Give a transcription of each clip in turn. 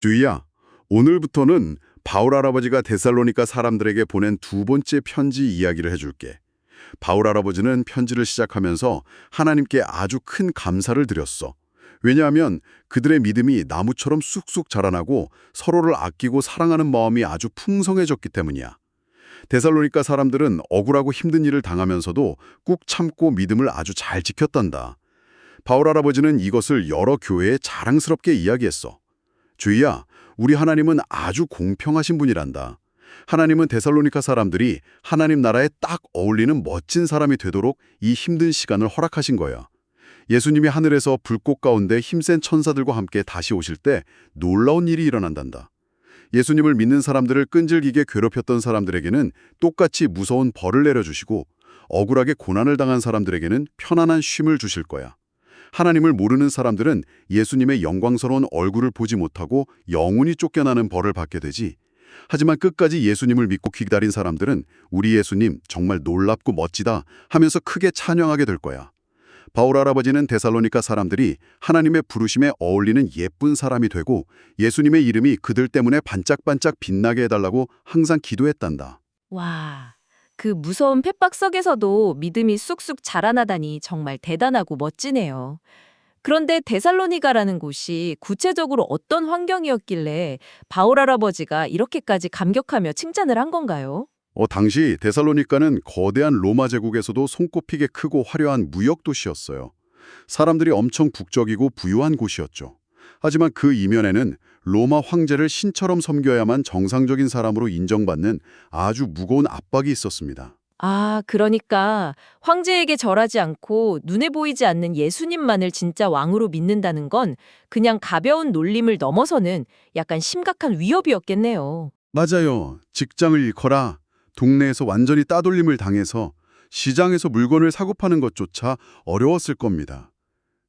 주희야, 오늘부터는 바울 할아버지가 데살로니가 사람들에게 보낸 두 번째 편지 이야기를 해줄게. 바울 할아버지는 편지를 시작하면서 하나님께 아주 큰 감사를 드렸어. 왜냐하면 그들의 믿음이 나무처럼 쑥쑥 자라나고 서로를 아끼고 사랑하는 마음이 아주 풍성해졌기 때문이야. 데살로니가 사람들은 억울하고 힘든 일을 당하면서도 꾹 참고 믿음을 아주 잘 지켰단다. 바울 할아버지는 이것을 여러 교회에 자랑스럽게 이야기했어. 주희야, 우리 하나님은 아주 공평하신 분이란다. 하나님은 데살로니가 사람들이 하나님 나라에 딱 어울리는 멋진 사람이 되도록 이 힘든 시간을 허락하신 거야. 예수님이 하늘에서 불꽃 가운데 힘센 천사들과 함께 다시 오실 때 놀라운 일이 일어난단다. 예수님을 믿는 사람들을 끈질기게 괴롭혔던 사람들에게는 똑같이 무서운 벌을 내려주시고 억울하게 고난을 당한 사람들에게는 편안한 쉼을 주실 거야. 하나님을 모르는 사람들은 예수님의 영광스러운 얼굴을 보지 못하고 영원히 쫓겨나는 벌을 받게 되지. 하지만 끝까지 예수님을 믿고 기다린 사람들은 우리 예수님 정말 놀랍고 멋지다 하면서 크게 찬양하게 될 거야. 바울 할아버지는 데살로니가 사람들이 하나님의 부르심에 어울리는 예쁜 사람이 되고 예수님의 이름이 그들 때문에 반짝반짝 빛나게 해달라고 항상 기도했단다. 와, 그 무서운 핍박 속에서도 믿음이 쑥쑥 자라나다니 정말 대단하고 멋지네요. 그런데 데살로니가라는 곳이 구체적으로 어떤 환경이었길래 바울 할아버지가 이렇게까지 감격하며 칭찬을 한 건가요? 당시 데살로니가는 거대한 로마 제국에서도 손꼽히게 크고 화려한 무역 도시였어요. 사람들이 엄청 북적이고 부유한 곳이었죠. 하지만 그 이면에는 로마 황제를 신처럼 섬겨야만 정상적인 사람으로 인정받는 아주 무거운 압박이 있었습니다. 아, 그러니까 황제에게 절하지 않고 눈에 보이지 않는 예수님만을 진짜 왕으로 믿는다는 건 그냥 가벼운 놀림을 넘어서는 약간 심각한 위협이었겠네요. 맞아요. 직장을 잃거나 동네에서 완전히 따돌림을 당해서 시장에서 물건을 사고 파는 것조차 어려웠을 겁니다.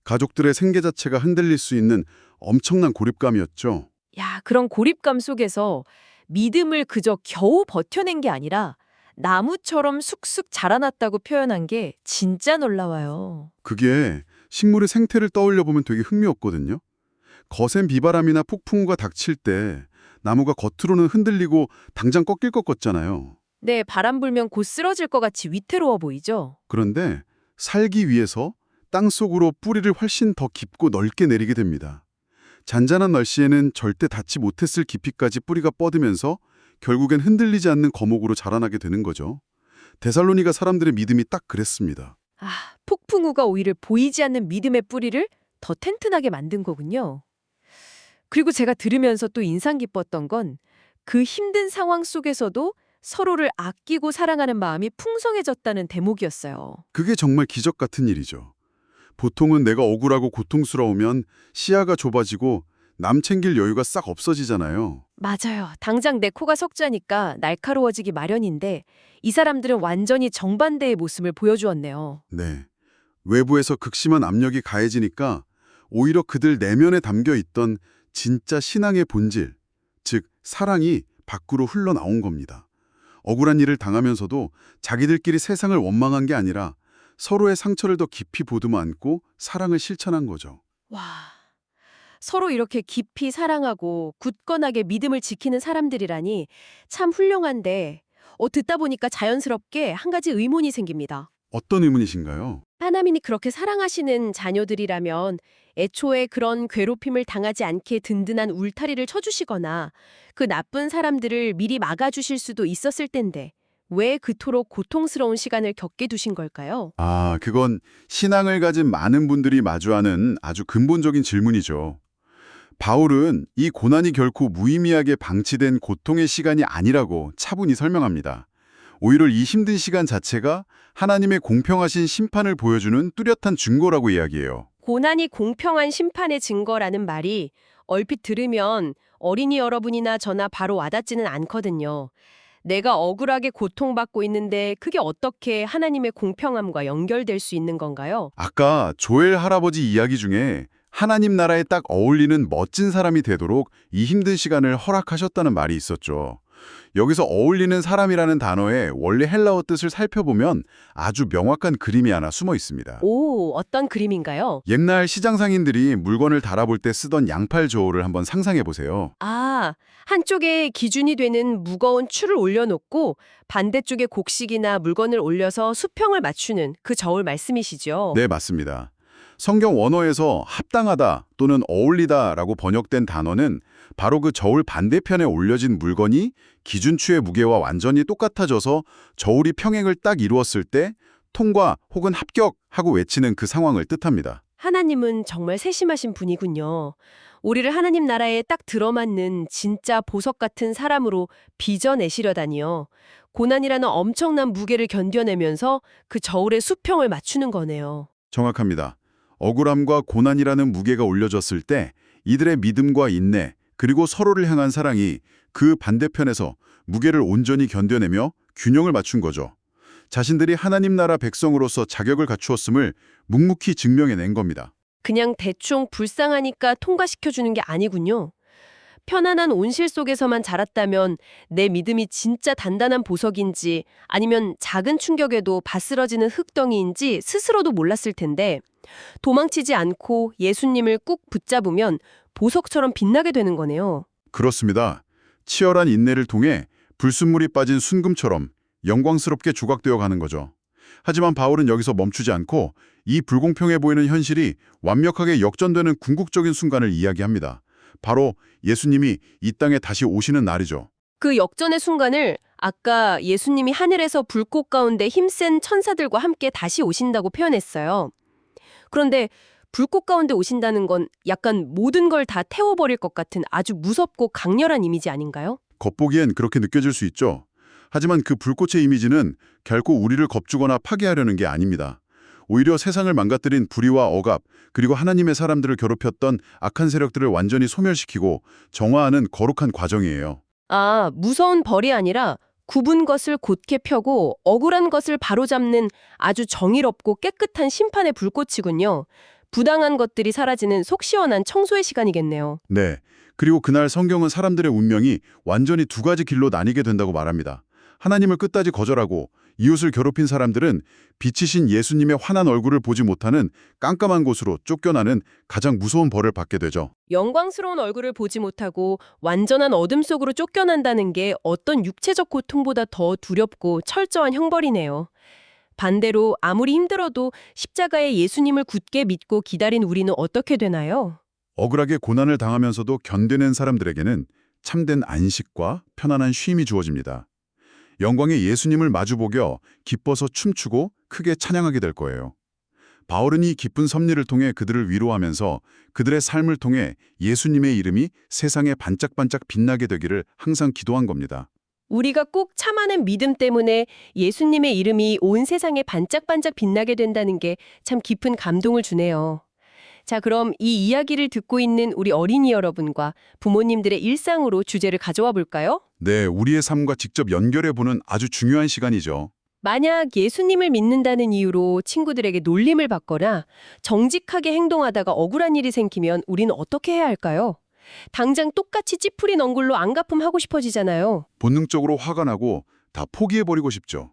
가족들의 생계 자체가 흔들릴 수 있는 엄청난 고립감이었죠. 야, 그런 고립감 속에서 믿음을 그저 겨우 버텨낸 게 아니라 나무처럼 쑥쑥 자라났다고 표현한 게 진짜 놀라워요. 그게 식물의 생태를 떠올려 보면 되게 흥미롭거든요. 거센 비바람이나 폭풍우가 닥칠 때 나무가 겉으로는 흔들리고 당장 꺾일 것 같잖아요. 네, 바람 불면 곧 쓰러질 것 같이 위태로워 보이죠? 그런데 살기 위해서 땅속으로 뿌리를 훨씬 더 깊고 넓게 내리게 됩니다. 잔잔한 날씨에는 절대 닿지 못했을 깊이까지 뿌리가 뻗으면서 결국엔 흔들리지 않는 거목으로 자라나게 되는 거죠. 데살로니가 사람들의 믿음이 딱 그랬습니다. 아, 폭풍우가 오히려 보이지 않는 믿음의 뿌리를 더 튼튼하게 만든 거군요. 그리고 제가 들으면서 또 인상 깊었던 건 그 힘든 상황 속에서도 서로를 아끼고 사랑하는 마음이 풍성해졌다는 대목이었어요. 그게 정말 기적 같은 일이죠. 보통은 내가 억울하고 고통스러우면 시야가 좁아지고 남 챙길 여유가 싹 없어지잖아요. 맞아요. 당장 내 코가 석자니까 날카로워지기 마련인데 이 사람들은 완전히 정반대의 모습을 보여주었네요. 네. 외부에서 극심한 압력이 가해지니까 오히려 그들 내면에 담겨 있던 진짜 신앙의 본질, 즉 사랑이 밖으로 흘러나온 겁니다. 억울한 일을 당하면서도 자기들끼리 세상을 원망한 게 아니라 서로의 상처를 더 깊이 보듬어 안고 사랑을 실천한 거죠. 와, 서로 이렇게 깊이 사랑하고 굳건하게 믿음을 지키는 사람들이라니 참 훌륭한데 듣다 보니까 자연스럽게 한 가지 의문이 생깁니다. 어떤 의문이신가요? 하나님이 그렇게 사랑하시는 자녀들이라면 애초에 그런 괴롭힘을 당하지 않게 든든한 울타리를 쳐주시거나 그 나쁜 사람들을 미리 막아주실 수도 있었을 텐데 왜 그토록 고통스러운 시간을 겪게 두신 걸까요? 그건 신앙을 가진 많은 분들이 마주하는 아주 근본적인 질문이죠. 바울은 이 고난이 결코 무의미하게 방치된 고통의 시간이 아니라고 차분히 설명합니다. 오히려 이 힘든 시간 자체가 하나님의 공평하신 심판을 보여주는 뚜렷한 증거라고 이야기해요. 고난이 공평한 심판의 증거라는 말이 얼핏 들으면 어린이 여러분이나 저나 바로 와닿지는 않거든요. 내가 억울하게 고통받고 있는데 그게 어떻게 하나님의 공평함과 연결될 수 있는 건가요? 아까 조엘 할아버지 이야기 중에 하나님 나라에 딱 어울리는 멋진 사람이 되도록 이 힘든 시간을 허락하셨다는 말이 있었죠. 여기서 어울리는 사람이라는 단어의 원래 헬라어 뜻을 살펴보면 아주 명확한 그림이 하나 숨어 있습니다. 오, 어떤 그림인가요? 옛날 시장 상인들이 물건을 달아볼 때 쓰던 양팔 저울을 한번 상상해 보세요. 아, 한쪽에 기준이 되는 무거운 추를 올려놓고 반대쪽에 곡식이나 물건을 올려서 수평을 맞추는 그 저울 말씀이시죠? 네, 맞습니다. 성경 원어에서 합당하다 또는 어울리다라고 번역된 단어는 바로 그 저울 반대편에 올려진 물건이 기준추의 무게와 완전히 똑같아져서 저울이 평행을 딱 이루었을 때 통과 혹은 합격하고 외치는 그 상황을 뜻합니다. 하나님은 정말 세심하신 분이군요. 우리를 하나님 나라에 딱 들어맞는 진짜 보석 같은 사람으로 빚어내시려다니요. 고난이라는 엄청난 무게를 견뎌내면서 그 저울의 수평을 맞추는 거네요. 정확합니다. 억울함과 고난이라는 무게가 올려졌을 때 이들의 믿음과 인내 그리고 서로를 향한 사랑이 그 반대편에서 무게를 온전히 견뎌내며 균형을 맞춘 거죠. 자신들이 하나님 나라 백성으로서 자격을 갖추었음을 묵묵히 증명해낸 겁니다. 그냥 대충 불쌍하니까 통과시켜주는 게 아니군요. 편안한 온실 속에서만 자랐다면 내 믿음이 진짜 단단한 보석인지 아니면 작은 충격에도 바스러지는 흙덩이인지 스스로도 몰랐을 텐데 도망치지 않고 예수님을 꾹 붙잡으면 보석처럼 빛나게 되는 거네요. 그렇습니다. 치열한 인내를 통해 불순물이 빠진 순금처럼 영광스럽게 조각되어 가는 거죠. 하지만 바울은 여기서 멈추지 않고 이 불공평해 보이는 현실이 완벽하게 역전되는 궁극적인 순간을 이야기합니다. 바로 예수님이 이 땅에 다시 오시는 날이죠. 그 역전의 순간을 아까 예수님이 하늘에서 불꽃 가운데 힘센 천사들과 함께 다시 오신다고 표현했어요. 그런데 불꽃 가운데 오신다는 건 약간 모든 걸 다 태워버릴 것 같은 아주 무섭고 강렬한 이미지 아닌가요? 겉보기엔 그렇게 느껴질 수 있죠. 하지만 그 불꽃의 이미지는 결코 우리를 겁주거나 파괴하려는 게 아닙니다. 오히려 세상을 망가뜨린 불의와 억압, 그리고 하나님의 사람들을 괴롭혔던 악한 세력들을 완전히 소멸시키고 정화하는 거룩한 과정이에요. 아, 무서운 벌이 아니라 굽은 것을 곧게 펴고 억울한 것을 바로잡는 아주 정의롭고 깨끗한 심판의 불꽃이군요. 부당한 것들이 사라지는 속 시원한 청소의 시간이겠네요. 네. 그리고 그날 성경은 사람들의 운명이 완전히 두 가지 길로 나뉘게 된다고 말합니다. 하나님을 끝까지 거절하고 이웃을 괴롭힌 사람들은 빛이신 예수님의 환한 얼굴을 보지 못하는 깜깜한 곳으로 쫓겨나는 가장 무서운 벌을 받게 되죠. 영광스러운 얼굴을 보지 못하고 완전한 어둠 속으로 쫓겨난다는 게 어떤 육체적 고통보다 더 두렵고 철저한 형벌이네요. 반대로 아무리 힘들어도 십자가에 예수님을 굳게 믿고 기다린 우리는 어떻게 되나요? 억울하게 고난을 당하면서도 견뎌낸 사람들에게는 참된 안식과 편안한 쉼이 주어집니다. 영광의 예수님을 마주보며 기뻐서 춤추고 크게 찬양하게 될 거예요. 바울은 이 기쁜 섭리를 통해 그들을 위로하면서 그들의 삶을 통해 예수님의 이름이 세상에 반짝반짝 빛나게 되기를 항상 기도한 겁니다. 우리가 꼭 참아낸 믿음 때문에 예수님의 이름이 온 세상에 반짝반짝 빛나게 된다는 게 참 깊은 감동을 주네요. 자, 그럼 이 이야기를 듣고 있는 우리 어린이 여러분과 부모님들의 일상으로 주제를 가져와 볼까요? 네, 우리의 삶과 직접 연결해보는 아주 중요한 시간이죠. 만약 예수님을 믿는다는 이유로 친구들에게 놀림을 받거나 정직하게 행동하다가 억울한 일이 생기면 우리는 어떻게 해야 할까요? 당장 똑같이 찌푸린 얼굴로 안갚음하고 싶어지잖아요. 본능적으로 화가 나고 다 포기해버리고 싶죠.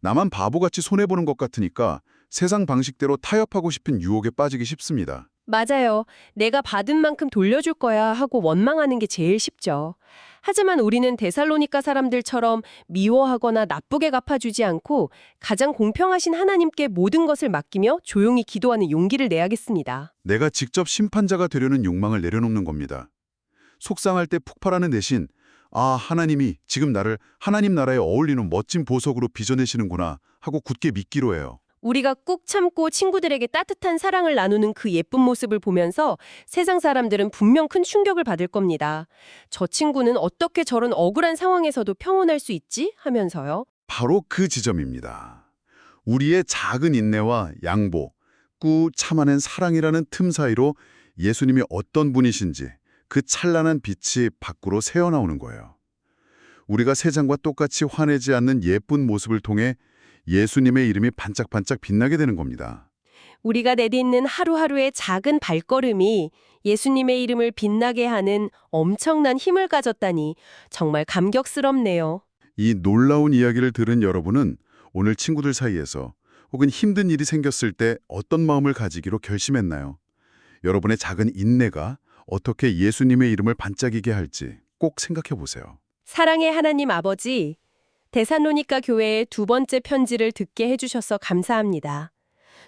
나만 바보같이 손해보는 것 같으니까 세상 방식대로 타협하고 싶은 유혹에 빠지기 쉽습니다. 맞아요. 내가 받은 만큼 돌려줄 거야 하고 원망하는 게 제일 쉽죠. 하지만 우리는 데살로니가 사람들처럼 미워하거나 나쁘게 갚아주지 않고 가장 공평하신 하나님께 모든 것을 맡기며 조용히 기도하는 용기를 내야겠습니다. 내가 직접 심판자가 되려는 욕망을 내려놓는 겁니다. 속상할 때 폭발하는 대신 하나님이 지금 나를 하나님 나라에 어울리는 멋진 보석으로 빚어내시는구나 하고 굳게 믿기로 해요. 우리가 꾹 참고 친구들에게 따뜻한 사랑을 나누는 그 예쁜 모습을 보면서 세상 사람들은 분명 큰 충격을 받을 겁니다. 저 친구는 어떻게 저런 억울한 상황에서도 평온할 수 있지? 하면서요. 바로 그 지점입니다. 우리의 작은 인내와 양보, 꾹 참아낸 사랑이라는 틈 사이로 예수님이 어떤 분이신지 그 찬란한 빛이 밖으로 새어나오는 거예요. 우리가 세상과 똑같이 화내지 않는 예쁜 모습을 통해 예수님의 이름이 반짝반짝 빛나게 되는 겁니다. 우리가 내딛는 하루하루의 작은 발걸음이 예수님의 이름을 빛나게 하는 엄청난 힘을 가졌다니 정말 감격스럽네요. 이 놀라운 이야기를 들은 여러분은 오늘 친구들 사이에서 혹은 힘든 일이 생겼을 때 어떤 마음을 가지기로 결심했나요? 여러분의 작은 인내가 어떻게 예수님의 이름을 반짝이게 할지 꼭 생각해 보세요. 사랑의 하나님 아버지, 데살로니가 교회의 두 번째 편지를 듣게 해주셔서 감사합니다.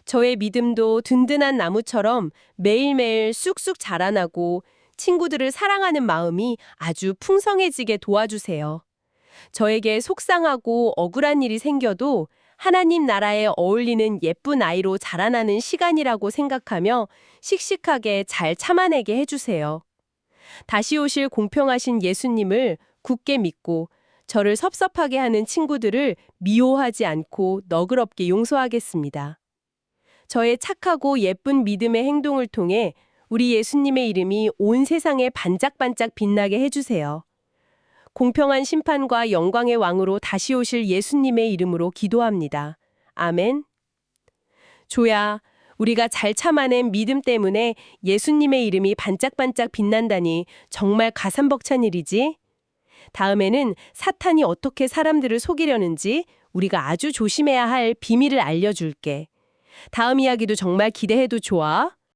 저의 믿음도 든든한 나무처럼 매일매일 쑥쑥 자라나고 친구들을 사랑하는 마음이 아주 풍성해지게 도와주세요. 저에게 속상하고 억울한 일이 생겨도 하나님 나라에 어울리는 예쁜 아이로 자라나는 시간이라고 생각하며 씩씩하게 잘 참아내게 해주세요. 다시 오실 공평하신 예수님을 굳게 믿고 저를 섭섭하게 하는 친구들을 미워하지 않고 너그럽게 용서하겠습니다. 저의 착하고 예쁜 믿음의 행동을 통해 우리 예수님의 이름이 온 세상에 반짝반짝 빛나게 해주세요. 공평한 심판과 영광의 왕으로 다시 오실 예수님의 이름으로 기도합니다. 아멘. 조야, 우리가 잘 참아낸 믿음 때문에 예수님의 이름이 반짝반짝 빛난다니 정말 가산벅찬 일이지? 다음에는 사탄이 어떻게 사람들을 속이려는지 우리가 아주 조심해야 할 비밀을 알려줄게. 다음 이야기도 정말 기대해도 좋아?